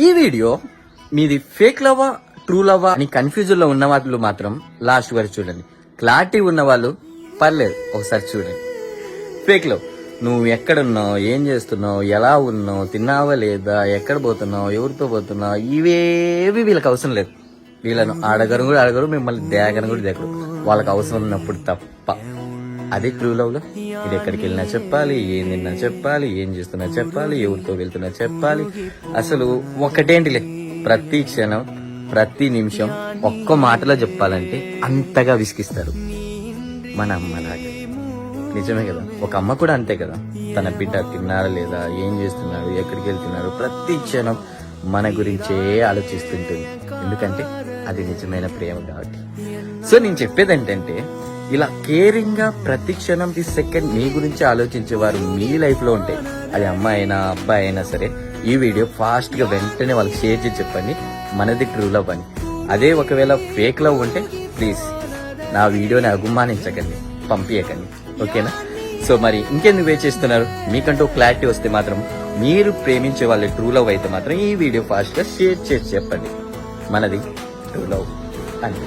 ఈ వీడియో మీది fake లవా true లవా అని కన్ఫ్యూజన్ లో ఉన్న వాళ్ళు మాత్రం లాస్ట్ వరకు చూడండి. క్లారిటీ ఉన్న వాళ్ళు పర్లేదు ఒకసారి చూడండి. ఫేక్ లవ్, నువ్వు ఎక్కడున్నావు, ఏం చేస్తున్నావు, ఎలా ఉన్నావు, తిన్నావా లేదా, ఎక్కడ పోతున్నావు, ఎవరితో పోతున్నావు, ఇవేవి వీళ్ళకి అవసరం లేదు. వీళ్ళను అడగరు, మిమ్మల్ని దేగను కూడా దేగరు. వాళ్ళకి అవసరం ఉన్నప్పుడు తప్ప. అదే ట్రూ లవ్ లో ఇది ఎక్కడికి వెళ్ళినా చెప్పాలి, ఏం తిన్నా చెప్పాలి, ఏం చేస్తున్నా చెప్పాలి, ఎవరితో వెళ్తున్నా చెప్పాలి. అసలు ఒకటేంటిలే, ప్రతి క్షణం ప్రతి నిమిషం ఒక్క మాటలో చెప్పాలంటే అంతగా విసిగిస్తారు మన అమ్మలాగా. నిజమే కదా, ఒక అమ్మ కూడా అంతే కదా. తన బిడ్డ తిన్నారా లేదా, ఏం చేస్తున్నాడు, ఎక్కడికి వెళ్తున్నాడు, ప్రతి క్షణం మన గురించే ఆలోచిస్తుంటుంది. ఎందుకంటే అది నిజమైన ప్రేమ కాబట్టి. సో నేను చెప్పేది ఏంటంటే, ఇలా కేరింగ్ గా ప్రతి క్షణం ది సెకండ్ మీ గురించి ఆలోచించేవారు మీ లైఫ్ లో ఉంటే, అది అమ్మాయి అయినా అబ్బాయి అయినా సరే, ఈ వీడియో ఫాస్ట్ గా వెంటనే వాళ్ళకి షేర్ చేసి చెప్పండి మనది ట్రూ లవ్ అని. అదే ఒకవేళ ఫేక్ లవ్ ఉంటే ప్లీజ్ నా వీడియోని అగుమానించకండి, పంపించకండి. ఓకేనా? సో మరి ఇంకెందుకు వెయిట్ చేస్తున్నారు? మీకంటూ క్లారిటీ వస్తే మాత్రం, మీరు ప్రేమించే వాళ్ళు ట్రూ లవ్ అయితే మాత్రం ఈ వీడియో ఫాస్ట్ గా షేర్ చేసి చెప్పండి మనది ట్రూ లవ్ అని.